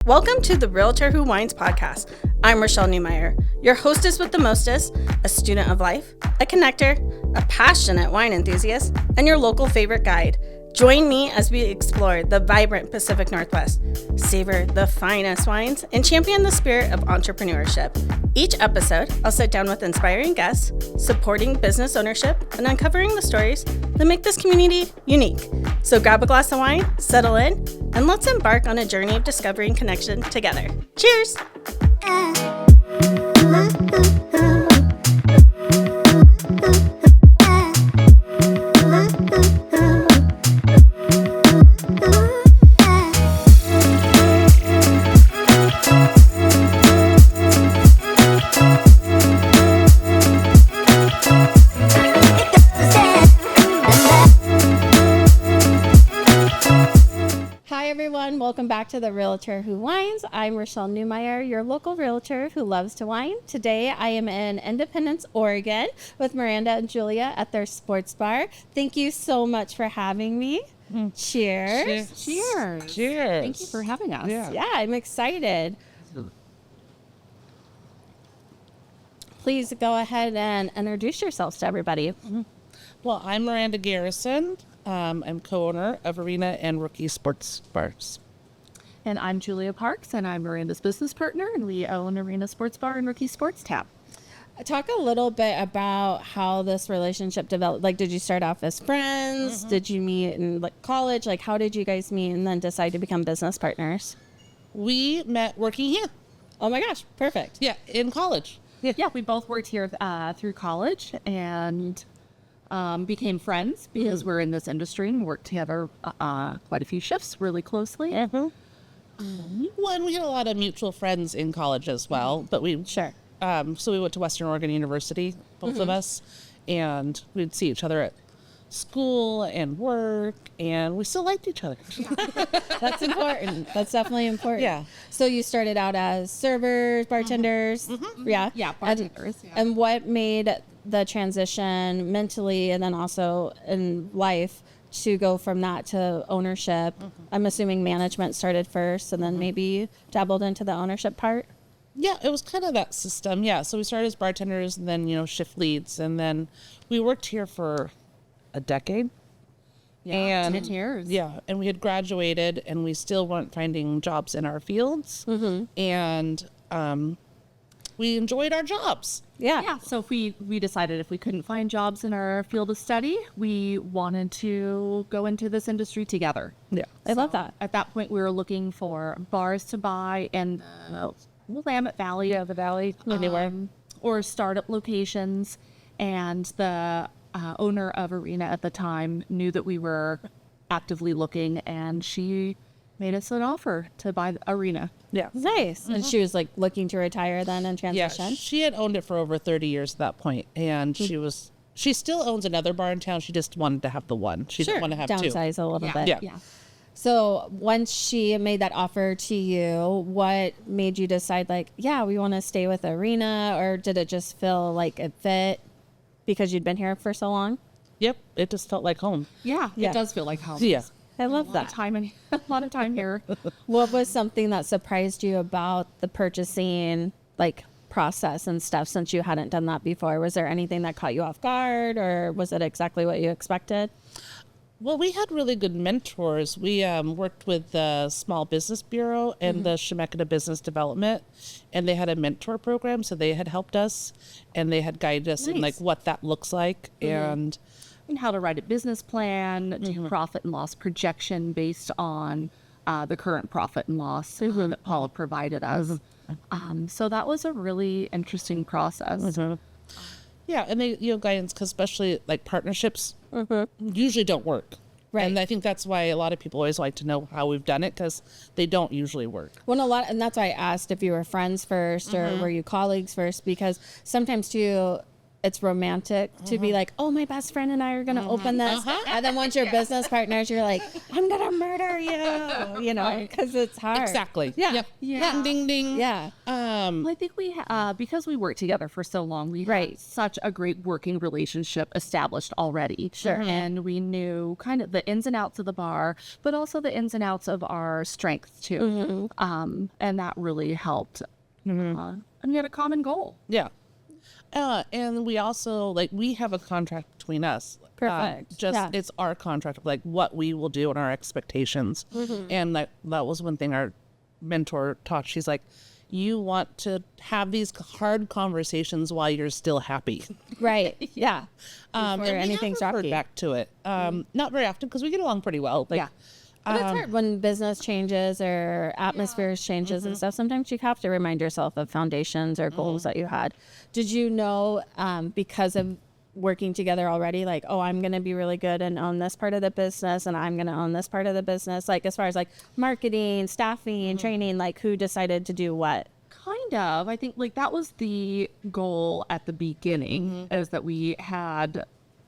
Welcome to the Realtor Who Wines podcast. I'm Rashelle Newmyer, your hostess with the mostest, a student of life, a connector, a passionate wine enthusiast, and your local favorite guide. Join me as we explore the vibrant Pacific Northwest, savor the finest wines, and champion the spirit of entrepreneurship. Each episode, I'll sit down with inspiring guests, supporting business ownership, and uncovering the stories that make this community unique. So grab a glass of wine, settle in, and let's embark on a journey of discovery and connection together. Cheers! Welcome back to the Realtor Who Wines. I'm Rashelle Newmyer, your local realtor who loves to wine. Today I am in Independence, Oregon with Miranda and Julia at their sports bar. Thank you so much for having me. Cheers. Cheers. Cheers. Thank you for having us. Yeah, I'm excited. Please go ahead and introduce yourselves to everybody. Well, I'm Miranda Garrison. I'm co-owner of Arena and Rookie Sports Bars. And I'm Julia Parks, and I'm Miranda's business partner, and we own Arena Sports Bar and Rookie Sports Tap. Talk a little bit about how this relationship developed. Like, did you start off as friends? Did you meet in college? Like, how did you guys meet and then decide to become business partners? We met working here. Oh my gosh, perfect. Yeah, in college. Yeah, we both worked here through college and became friends because we're in this industry and worked together quite a few shifts really closely. Well, we had a lot of mutual friends in college as well, but we Sure. So we went to Western Oregon University, both of us, and we'd see each other at school and work, and we still liked each other. That's important. That's definitely important. Yeah. So you started out as servers, bartenders. Yeah. Yeah, bartenders. And what made the transition mentally and then also in life to go from that to ownership? I'm assuming management started first and then maybe dabbled into the ownership part. Yeah, it was kind of that system. Yeah, so we started as bartenders and then, shift leads. And then we worked here for a decade. Yeah, and 10 years. Yeah, and we had graduated and we still weren't finding jobs in our fields. And we enjoyed our jobs. Yeah. So if we decided if we couldn't find jobs in our field of study, we wanted to go into this industry together. Yeah. I love that. At that point, we were looking for bars to buy in Willamette Valley. Yeah, the valley, anywhere. Or startup locations. And the owner of Arena at the time knew that we were actively looking, and she made us an offer to buy the Arena. Yeah. Nice. And she was looking to retire then and transition. Yeah, she had owned it for over 30 years at that point, and she still owns another bar in town. She just wanted to have the one. She didn't want to have two. Downsize a little bit. Yeah. So once she made that offer to you, what made you decide we want to stay with Arena, or did it just feel like it fit because you'd been here for so long? Yep, it just felt like home. Yeah, Yeah. it does feel like home. Yeah. I love that. A lot of time here. What was something that surprised you about the purchasing process and stuff, since you hadn't done that before? Was there anything that caught you off guard, or was it exactly what you expected? Well, we had really good mentors. We worked with the Small Business Bureau and the Chemeketa Business Development, and they had a mentor program, so they had helped us, and they had guided us in what that looks like, and how to write a business plan, do profit and loss projection based on the current profit and loss that Paula provided us. So that was a really interesting process. Yeah, and they guidance, because especially partnerships usually don't work. Right. And I think that's why a lot of people always like to know how we've done it, because they don't usually work. Well, and that's why I asked if you were friends first or were you colleagues first, because sometimes too, it's romantic to be like, oh, my best friend and I are going to open this. And then once you're business partners, you're like, I'm going to murder you, because it's hard. Exactly. Yeah. Yep. Yeah. Ding, ding. Yeah. I think because we worked together for so long, we had such a great working relationship established already. Sure. And we knew kind of the ins and outs of the bar, but also the ins and outs of our strengths too. And that really helped. And we had a common goal. Yeah. And we also, like, we have a contract between us. Perfect. It's our contract of, like, what we will do and our expectations. And that was one thing our mentor taught. She's like, you want to have these hard conversations while you're still happy. Right. Yeah. And anything's we have referred rocky. back to it. Not very often, because we get along pretty well. Like, But it's hard when business changes or atmospheres changes and stuff. Sometimes you have to remind yourself of foundations or goals that you had. Did you know, because of working together already, like, oh, I'm going to be really good and own this part of the business, and I'm going to own this part of the business, like as far as like marketing, staffing, training, like who decided to do what? Kind of. I think like that was the goal at the beginning, is that we had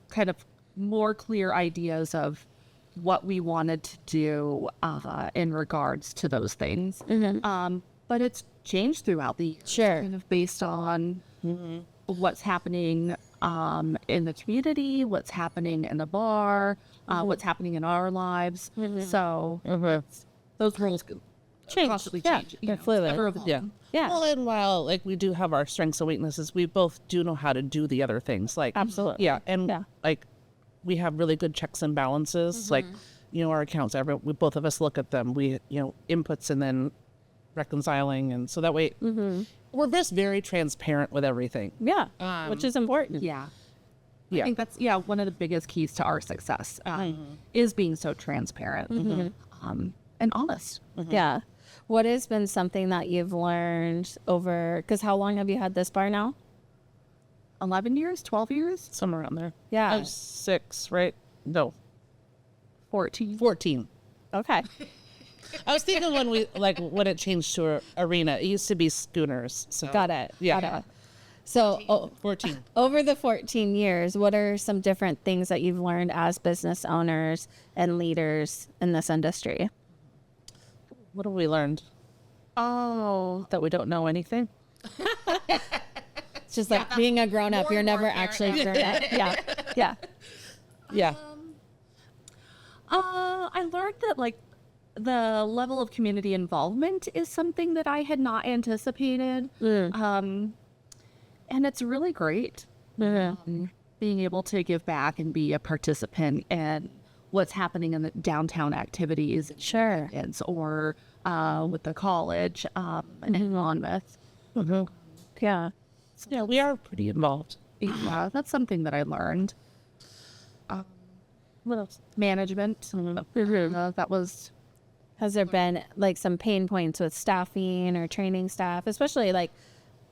kind of more clear ideas of what we wanted to do in regards to those things. But it's changed throughout the years. Sure. Kind of based on what's happening in the community, what's happening in the bar, what's happening in our lives. So those roles constantly change. They're fluid. Ever evolving. Yeah. well, and while, like, we do have our strengths and weaknesses, we both do know how to do the other things. Like, Absolutely. Yeah. And, Yeah. like, we have really good checks and balances. Like, you know, our accounts, we both of us look at them. We, inputs and then reconciling. And so that way, we're just very transparent with everything. Yeah. Which is important. Yeah. Yeah. I think that's one of the biggest keys to our success is being so transparent and honest. Yeah. What has been something that you've learned over, because how long have you had this bar now? 11 years, 12 years, Somewhere around there. Yeah. 6, right? No, 14. 14. Okay. I was thinking when it changed to arena, it used to be schooners. So Got it. Yeah. Got it. So 14. over the 14 years, what are some different things that you've learned as business owners and leaders in this industry? What have we learned? Oh, That we don't know anything? It's just like being a grown up. You're never actually grown up. Yeah. Yeah. Yeah. I learned that like the level of community involvement is something that I had not anticipated. And it's really great being able to give back and be a participant in what's happening in the downtown activities. Sure. Or with the college in Monmouth. Yeah. Yeah, we are pretty involved. Yeah, that's something that I learned. What else? Management. That was... Has there been like some pain points with staffing or training staff, especially like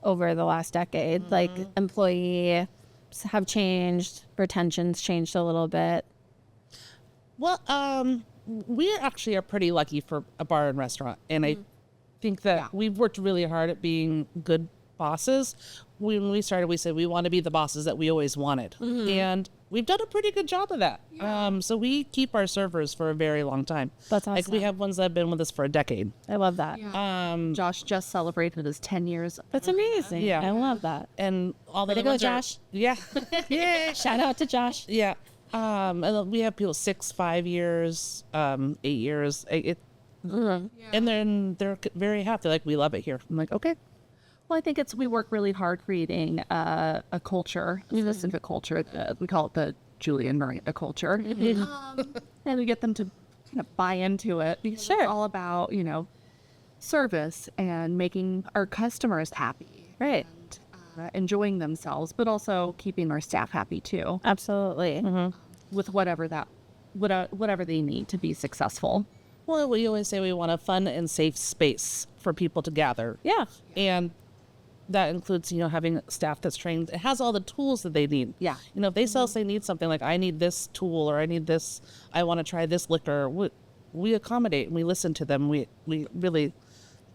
over the last decade? Like employees have changed, retention's changed a little bit. Well, we actually are pretty lucky for a bar and restaurant. And I think that we've worked really hard at being good bosses. When we started, we said we want to be the bosses that we always wanted. And we've done a pretty good job of that. So we keep our servers for a very long time. That's Like, we awesome. have ones that have been with us for a decade. I love that. Josh just celebrated his 10 years. That's amazing. Yeah. I love that. And all the Way to other go, ones are- Josh. Yeah. Yeah. Shout out to Josh. Yeah. And then we have people 6, 5 years, 8 years. And then they're very happy. They're like, we love it here. I'm like, okay. Well, I think we work really hard creating a culture, a specific culture. We call it the Julia and Miranda culture. And we get them to kind of buy into it. Because Sure. It's all about, service and making our customers happy. Right. Enjoying themselves, but also keeping our staff happy too, Absolutely. with whatever they need to be successful. Well, we always say we want a fun and safe space for people to gather. Yeah. And that includes, having staff that's trained. It has all the tools that they need. Yeah. If they say need something like, I need this tool or I need this, I want to try this liquor, we accommodate and we listen to them. We really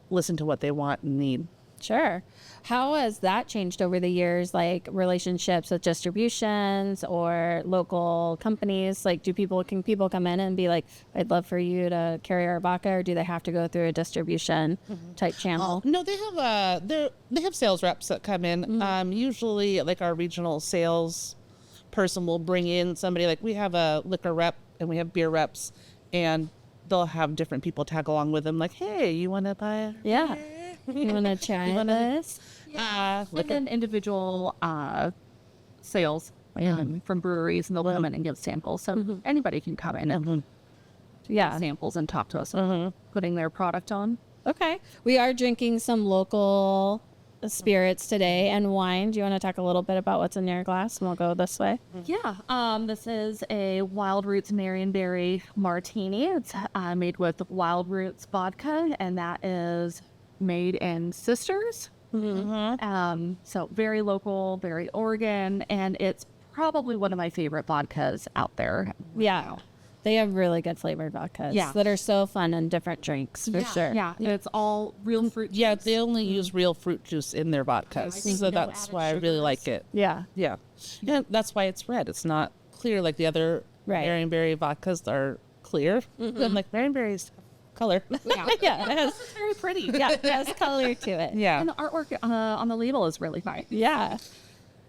listen to what they want and need. Sure. How has that changed over the years, like relationships with distributions or local companies? Like, can people come in and be like, I'd love for you to carry our vodka, or do they have to go through a distribution type channel? No, they have sales reps that come in. Usually, like our regional sales person will bring in somebody. Like we have a liquor rep and we have beer reps, and they'll have different people tag along with them. Like, hey, you want to buy? Yeah. You want to try this? Like an individual sales from breweries, and they'll come in and give samples. So anybody can come in and samples and talk to us putting their product on. Okay. We are drinking some local spirits today and wine. Do you want to talk a little bit about what's in your glass? And we'll go this way. Yeah. This is a Wild Roots Marionberry Martini. It's made with Wild Roots vodka, and that is made in Sisters. So very local, very Oregon, and it's probably one of my favorite vodkas out there. Yeah. They have really good flavored vodkas that are so fun in different drinks, for sure. Yeah, it's all real fruit juice. Yeah, they only use real fruit juice in their vodkas, so that's why I really like it. Yeah. Yeah, that's why it's red. It's not clear like the other Marionberry vodkas are clear. I'm like, Marionberry's color. It's very pretty. Yeah, it has color to it. Yeah. And the artwork on the label is really fine. Yeah.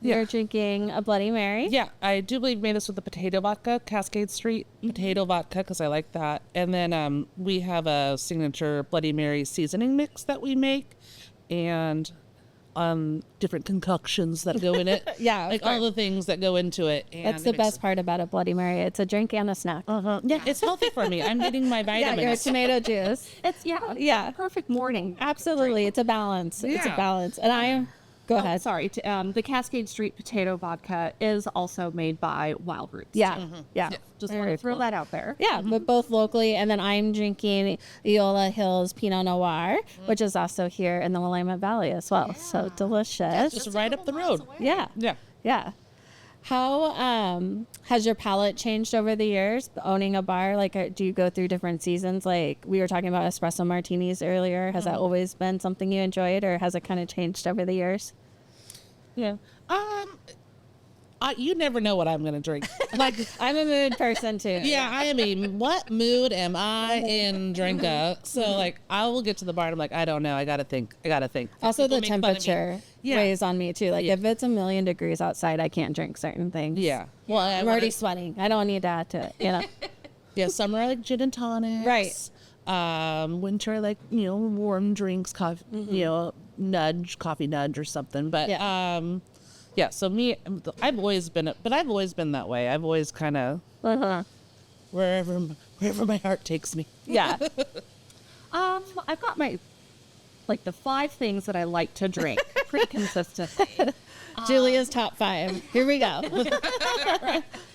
You're drinking a Bloody Mary? Yeah, I do believe made this with the potato vodka, Cascade Street potato vodka, because I like that. And then we have a signature Bloody Mary seasoning mix that we make, and different concoctions that go in it. Like all the things that go into it. And that's the best part about a Bloody Mary. It's a drink and a snack. Yeah, it's healthy for me. I'm getting my vitamins. Your tomato juice. It's perfect morning. Absolutely. It's a balance. It's a balance. And go ahead. Sorry. The Cascade Street potato vodka is also made by Wild Roots. Yeah. Just want to throw that out there. Yeah, but both locally. And then I'm drinking Eola Hills Pinot Noir, which is also here in the Willamette Valley as well. So delicious. Just right up the road. Yeah. How has your palate changed over the years, owning a bar? Like, do you go through different seasons? Like, we were talking about espresso martinis earlier. Has that always been something you enjoyed, or has it kind of changed over the years? Yeah. You never know what I'm going to drink. Like, I'm a mood person too. Yeah, I am. What mood am I in drinking? So, like, I will get to the bar and I'm like, I don't know. I got to think. Also, the temperature weighs on me too. Like, if it's 1,000,000 degrees outside, I can't drink certain things. Yeah. Well, I'm already sweating. I don't need to add to it, you know? Yeah, summer I like gin and tonics. Right. Winter I like, warm drinks, coffee, coffee nudge or something. But, so I've always been that way. I've always kind of, wherever my heart takes me. Yeah. I've got the 5 things that I like to drink pretty consistently. Julia's top 5. Here we go.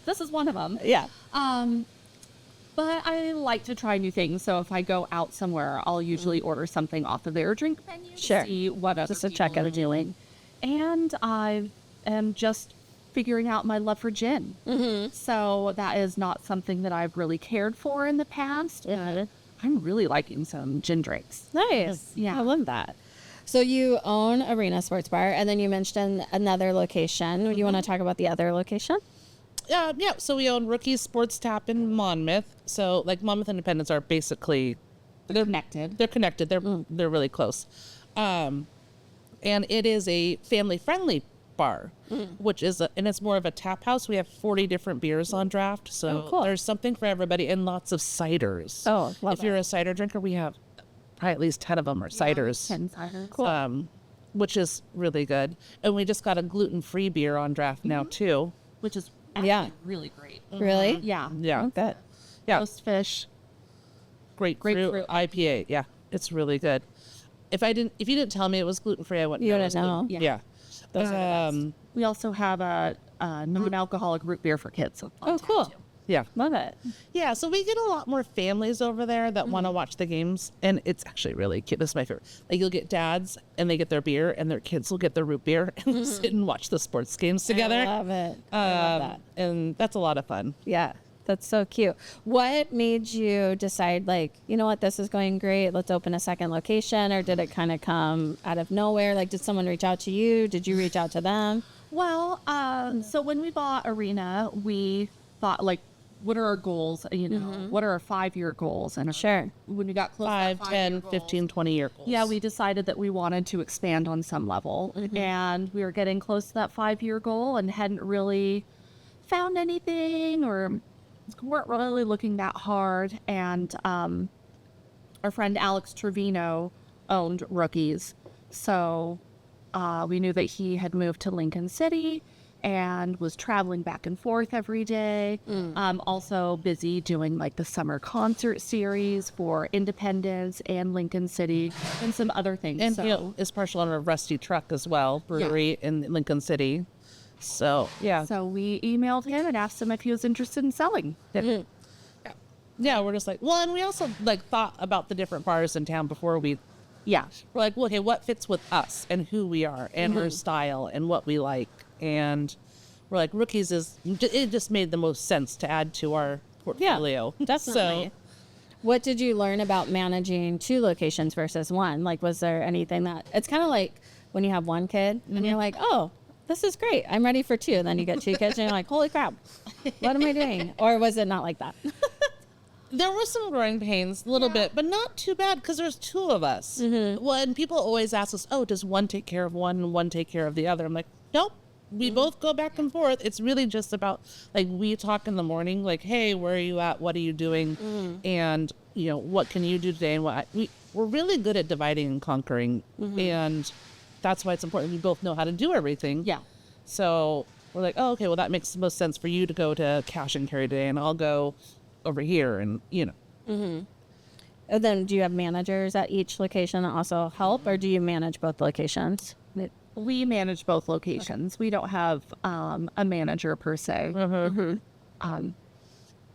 This is one of them. Yeah. But I like to try new things. So if I go out somewhere, I'll usually order something off of their drink menu. Sure. See what other Just to people check out are doing. And I am just figuring out my love for gin. So that is not something that I've really cared for in the past. And I'm really liking some gin drinks. Nice. Yeah. I love that. So you own Arena Sports Bar, and then you mentioned another location. You want to talk about the other location? Yeah. So we own Rookie Sports Tap in Monmouth. So like Monmouth and Independence are basically They're connected. They're connected. They're really close. And it is a family-friendly bar, which is and it's more of a tap house. We have 40 different beers on draft, so cool. There's something for everybody, and lots of ciders. Oh, love if you're a cider drinker, we have probably at least 10 of them are ciders. 10 ciders. Cool. Which is really good. And we just got a gluten-free beer on draft now too, Which is really great. Really? Yeah. Yeah. Good. Yeah. Roast fish. Grapefruit IPA. Yeah, it's really good. If you didn't tell me it was gluten-free, I wouldn't You know. wouldn't know. Yeah. Those are the best. We also have a non-alcoholic root beer for kids. Oh, cool. Yeah. Love it. Yeah, so we get a lot more families over there that want to watch the games, and it's actually really cute. This is my favorite. Like, you'll get dads, and they get their beer, and their kids will get their root beer, and we'll sit and watch the sports games together. I love it. I love that. And that's a lot of fun. Yeah. That's so cute. What made you decide, like, you know what, this is going great, let's open a second location? Or did it kind of come out of nowhere? Like, did someone reach out to you? Did you reach out to them? Well, so when we bought Arena, we thought, like, what are our goals? You know, what are our 5-year goals? And Sure. when we got close to 5, that 10, 5-year 15, 20-year goals. yeah, we decided that we wanted to expand on some level. And we were getting close to that 5-year goal and hadn't really found anything or weren't really looking that hard. And our friend Alex Trevino owned Rookies. So we knew that he had moved to Lincoln City and was traveling back and forth every day. Also busy doing like the summer concert series for Independence and Lincoln City and some other things. And so, he is partial owner of Rusty Truck as well, brewery in Lincoln City. So, yeah. so we emailed him and asked him if he was interested in selling. Yeah, we're just like, well, and we also like thought about the different bars in town before we're like, well, okay, what fits with us and who we are and our style and what we like. And we're like, Rookies it just made the most sense to add to our portfolio. Definitely. So, What did you learn about managing 2 locations versus 1? Like, was there anything that, it's kind of like when you have 1 kid and you're like, oh, this is great, I'm ready for 2. And then you get 2 kids and you're like, holy crap, what am I doing? Or was it not like that? there were some growing pains, a little bit, but not too bad because there's 2 of us. Well, and people always ask us, oh, does one take care of one and one take care of the other? I'm like, nope. We both go back and forth. It's really just about, like, we talk in the morning, like, hey, where are you at? What are you doing? And, you know, what can you do today? And we're really good at dividing and conquering. And that's why it's important we both know how to do everything. Yeah. So we're like, oh, okay, well, that makes the most sense for you to go to cash and carry today, and I'll go over here, and, you know. And then do you have managers at each location that also help, or do you manage both locations? We manage both locations. We don't have a manager per se.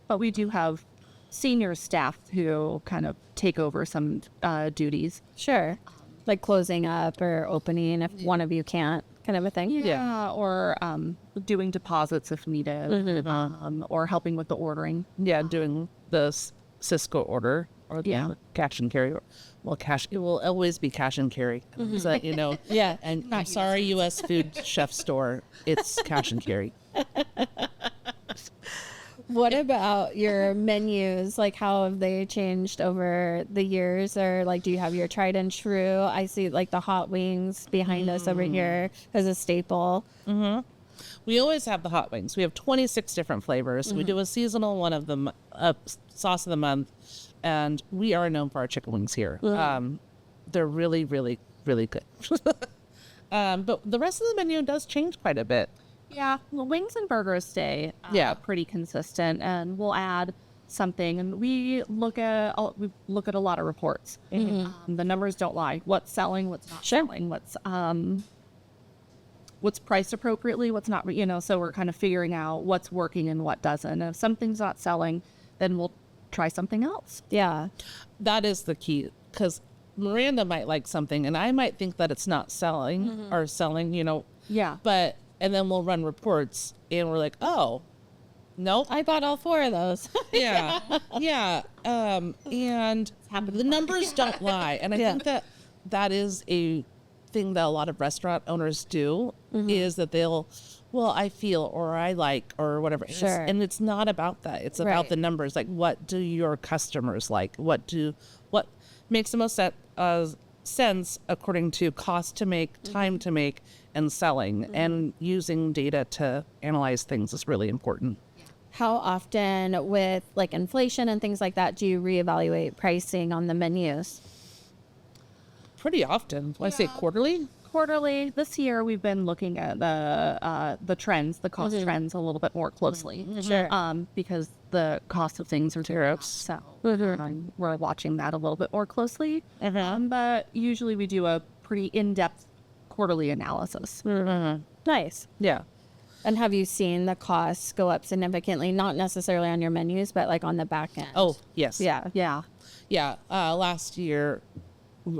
But we do have senior staff who kind of take over some duties. Sure. Like closing up or opening if one of you can't, kind of a thing? Yeah, or doing deposits if needed, or helping with the ordering. Yeah, doing the Cisco order or Yeah. cash and carry. Well, it will always be cash and carry. So, you know. Yeah. And I'm sorry, U.S. Food Chef Store, it's cash and carry. What about your menus? Like, how have they changed over the years? Or, like, do you have your tried and true? I see, like, the hot wings behind us over here as a staple. We always have the hot wings. We have 26 different flavors. We do a seasonal one of them, sauce of the month, and we are known for our chicken wings here. They're really, really, really good. But the rest of the menu does change quite a bit. Yeah, well, wings and burgers stay pretty consistent, and we'll add something. And we look at a lot of reports. The numbers don't lie. What's selling? What's not selling? What's priced appropriately? What's not? You know, so we're kind of figuring out what's working and what doesn't. And if something's not selling, then we'll try something else. Yeah. That is the key, because Miranda might like something, and I might think that it's not selling or selling. You know. Yeah. And then we'll run reports, and we're like, oh, nope. I bought all 4 of those. Yeah. And the numbers don't lie. And I think that is a thing that a lot of restaurant owners do, is that I feel, or I like, or whatever. Sure. And it's not about that. It's about the numbers. Like, what do your customers like? What makes the most sense according to cost to make, time to make, and selling, and using data to analyze things is really important. How often, with like inflation and things like that, do you reevaluate pricing on the menus? Pretty often. I say quarterly. Quarterly. This year, we've been looking at the trends, the cost trends, a little bit more closely. Sure. Because the cost of things are tariffs, so we're watching that a little bit more closely. But usually, we do a pretty in-depth quarterly analysis. Nice. Yeah. And have you seen the costs go up significantly? Not necessarily on your menus, but like on the back end. Oh, yes. Yeah. Yeah. Yeah. Last year,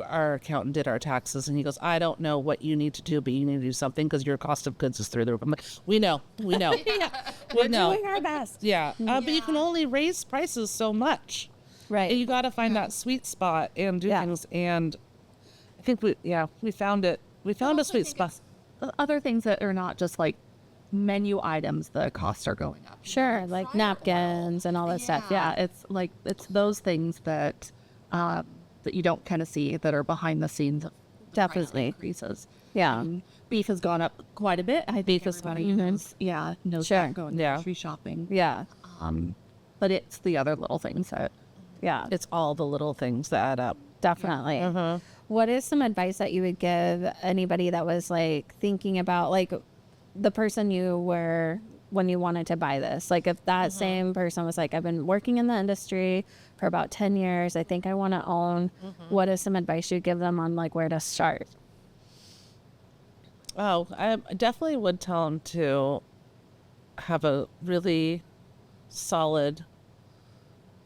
our accountant did our taxes, and he goes, I don't know what you need to do, but you need to do something because your cost of goods is through the roof. I'm like, we know. We're doing our best. Yeah. But you can only raise prices so much. Right. And you got to find that sweet spot and do things. And I think we found it. We found a sweet spot. Other things that are not just like menu items, the costs are going up. Sure, like napkins and all that stuff. Yeah, it's those things that that you don't kind of see that are behind the scenes of Definitely. increases. Yeah. Beef has gone up quite a bit. I think Beef is funny. yeah, no Sure. doubt going Yeah. grocery shopping. Yeah. But it's the other little things that Yeah. It's all the little things that add up. Definitely. What is some advice that you would give anybody that was like thinking about like the person you were when you wanted to buy this? Like if that same person was like, I've been working in the industry for about 10 years. I think I want to own. What is some advice you'd give them on like where to start? Oh, I definitely would tell them to have a really solid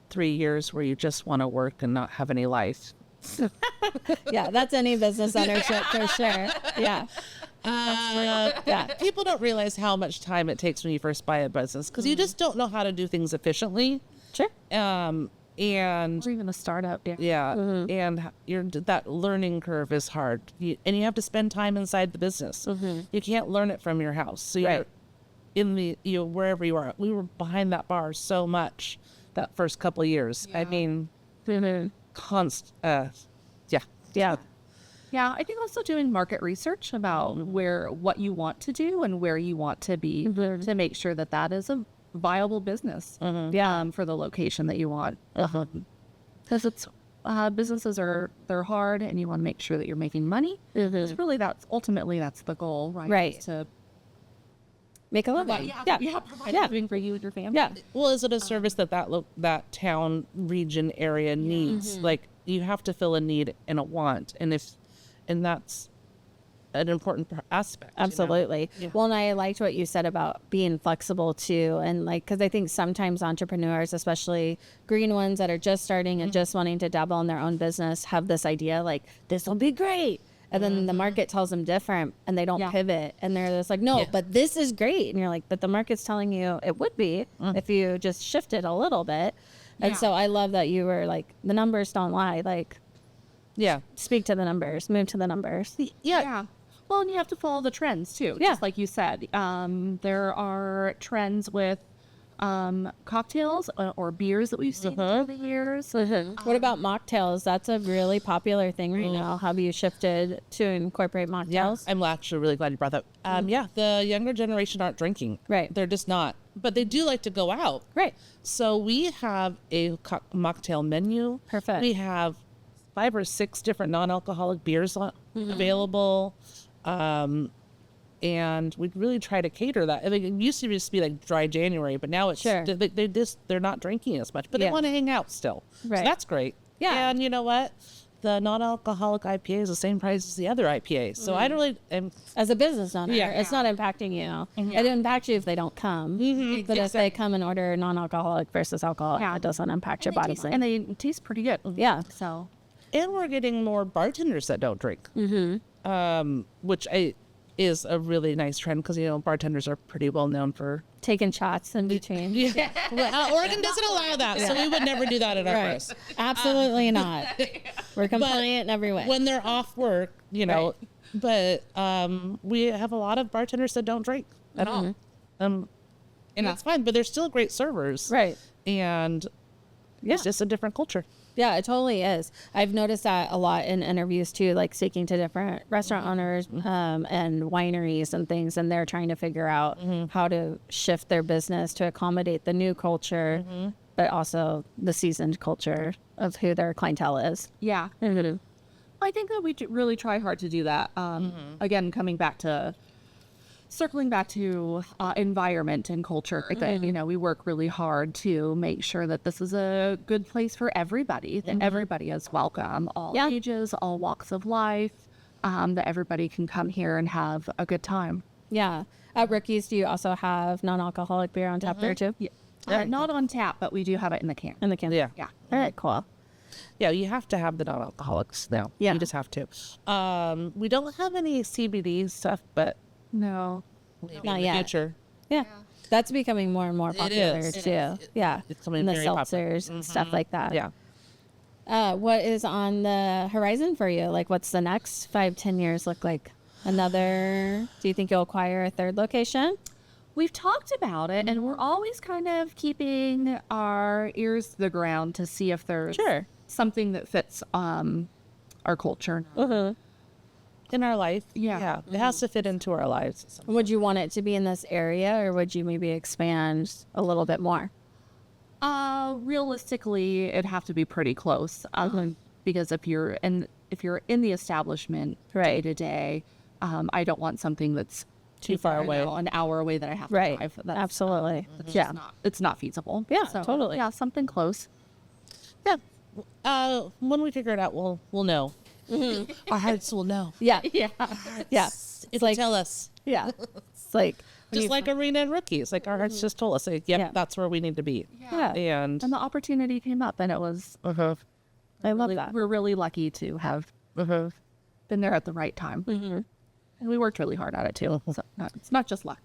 3 years where you just want to work and not have any life. Yeah, that's any business ownership for sure. Yeah. People don't realize how much time it takes when you first buy a business because you just don't know how to do things efficiently. Sure. And or even a startup. and that learning curve is hard. And you have to spend time inside the business. You can't learn it from your house. So you're in the wherever you are. We were behind that bar so much that first couple of years. I mean, Yeah. Yeah, I think also doing market research about what you want to do and where you want to be to make sure that that is a viable business for the location that you want. Because it's businesses they're hard and you want to make sure that you're making money. It's really ultimately that's the goal, right? Right. Is to Make a living. provide living for you and your family. Yeah. well, is it a service that town, region, area needs? Like you have to fill a need and a want, and that's an important aspect. Absolutely. Well, and I liked what you said about being flexible too. And like, cause I think sometimes entrepreneurs, especially green ones that are just starting and just wanting to dabble in their own business, have this idea like, this will be great. And then the market tells them different and they don't pivot. And they're just like, no, but this is great. And you're like, but the market's telling you it would be if you just shifted a little bit. And so I love that you were like, the numbers don't lie. Like, speak to the numbers, move to the numbers. Yeah. Well, and you have to follow the trends too. Yeah. Just like you said, there are trends with cocktails or beers that we've seen over the years. What about mocktails? That's a really popular thing right now. Have you shifted to incorporate mocktails? I'm actually really glad you brought that. The younger generation aren't drinking. Right. They're just not. But they do like to go out. Right. So we have a mocktail menu. Perfect. We have 5 or 6 different non-alcoholic beers available. And we really try to cater that. I mean, it used to just be like dry January, but now it's they're not drinking as much, but they want to hang out still. Right. So that's great. Yeah. And you know what? The non-alcoholic IPA is the same price as the other IPA. So I don't really As a business owner, it's not impacting you. It impacts you if they don't come. But if they come and order non-alcoholic versus alcoholic, it doesn't impact your body. And they taste pretty good. Yeah. So, and we're getting more bartenders that don't drink, which is a really nice trend because bartenders are pretty well known for Taking shots in between. Well, Oregon doesn't allow that, so we would never do that at our place. Absolutely not. We're compliant in every way. When they're off work, but we have a lot of bartenders that don't drink at all, and that's fine. But they're still great servers, Right. And it's just a different culture. Yeah, it totally is. I've noticed that a lot in interviews too, like speaking to different restaurant owners and wineries and things, and they're trying to figure out how to shift their business to accommodate the new culture, but also the seasoned culture of who their clientele is. yeah. I think that we really try hard to do that. Again, circling back to environment and culture, we work really hard to make sure that this is a good place for everybody, that everybody is welcome, all ages, all walks of life, that everybody can come here and have a good time. Yeah. At Ricky's, do you also have non-alcoholic beer on tap there too? Yeah. Not on tap, but we do have it in the can. In the can? Yeah. All right, cool. Yeah, you have to have the non-alcoholics now. Yeah. You just have to. We don't have any CBD stuff, but No. maybe Not in the yet. future. Yeah. That's becoming more and more popular is. too. Yeah. It's becoming And the very popular. seltzers and stuff like that. Yeah. What is on the horizon for you? Like, what's the next 5-10 years look like? Do you think you'll acquire a third location? We've talked about it, and we're always kind of keeping our ears to the ground to see if there's Sure. something that fits our culture. In our life. Yeah. It has to fit into our lives. Would you want it to be in this area, or would you maybe expand a little bit more? Realistically, it'd have to be pretty close, because if you're in the establishment day to day, I don't want something that's Too far away. an hour away that I have to Right. drive. That's, Absolutely. that's Yeah. just it's not feasible. Yeah, So, totally. Yeah, something close. Yeah. When we figure it out, we'll know. Our hearts will know. Yeah. Yeah. Yeah. It's like- tell us. Yeah. It's like, Just like Arena and Rookies. Like our hearts just told us, like, yep, Yeah. that's where we need to be. yeah. And And the opportunity came up, and it was. I love that. We're really lucky to have been there at the right time, and we worked really hard at it too. So it's not just luck.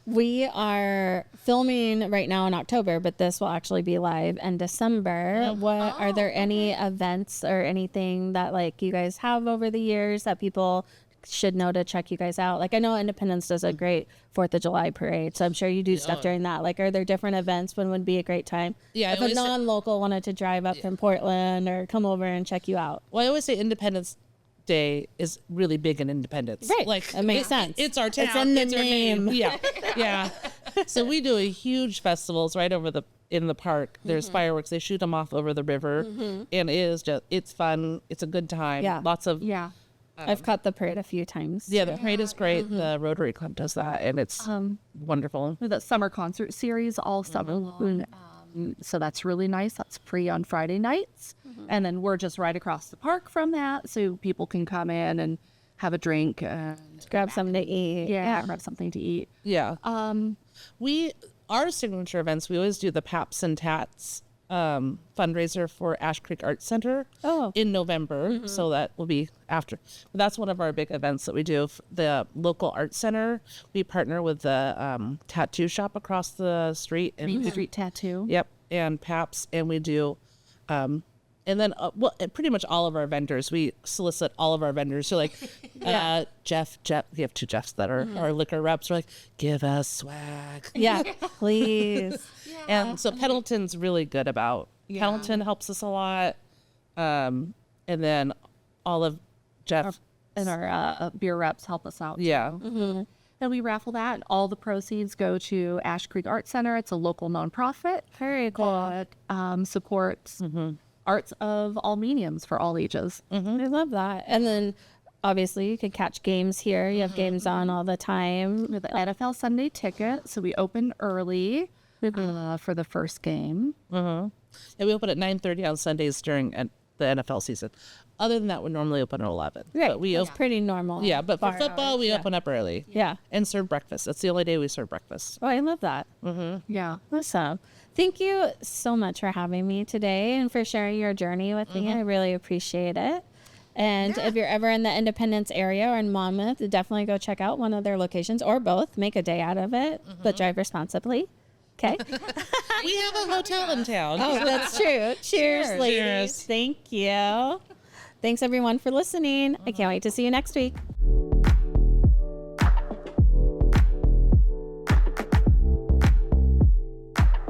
We are filming right now in October, but this will actually be live in December. What are there any events or anything that like you guys have over the years that people should know to check you guys out? Like I know Independence does a great 4th of July parade, so I'm sure you do stuff during that. Like are there different events when would be a great time? Yeah, I If a always say- non-local wanted to drive up from Portland or come over and check you out. well, I always say Independence Day is really big in Independence. Right. Like That makes sense. It's our town. It's in the our name. Yeah. Yeah. So we do a huge festivals right over in the park. There's fireworks. They shoot them off over the river, and it's fun. It's a good time. Yeah. Lots of Yeah. I've caught the parade a few times. Yeah, the parade is great. The Rotary Club does that, and it's wonderful. With that summer concert series all summer long. So that's really nice. That's free on Friday nights. And then we're just right across the park from that. So people can come in and have a drink and Grab something to eat. grab something to eat. Yeah. Our signature events, we always do the Paps and Tats fundraiser for Ash Creek Arts Center in November. So that will be after. But that's one of our big events that we do. The local arts center, we partner with the tattoo shop across the street. Main Street Tattoo. Yep, and Paps, and we do, and then pretty much all of our vendors. We solicit all of our vendors. So like, Jeff, we have 2 Jeffs that are our liquor reps. We're like, give us swag. Yeah, please. And so Pendleton's really good about. Pendleton helps us a lot, and then all of Jeff. And our beer reps help us out. Yeah. And we raffle that. And all the proceeds go to Ash Creek Art Center. It's a local nonprofit. Very cool. That supports arts of all mediums for all ages. I love that. And then obviously you can catch games here. You have games on all the time. With the NFL Sunday ticket. So we open early for the first game. And we open at 9:30 on Sundays during the NFL season. Other than that, we normally open at 11. Right. But we It's pretty normal. Yeah, but for Bar football, hours, we yeah. open up early. Yeah. And serve breakfast. That's the only day we serve breakfast. Oh, I love that. Yeah. Awesome. Thank you so much for having me today and for sharing your journey with me. I really appreciate it. And if you're ever in the Independence area or in Monmouth, definitely go check out one of their locations or both. Make a day out of it, but drive responsibly. Okay. We have a hotel in town. Oh, that's true. Cheers, ladies. Cheers. Thank you. Thanks, everyone, for listening. I can't wait to see you next week.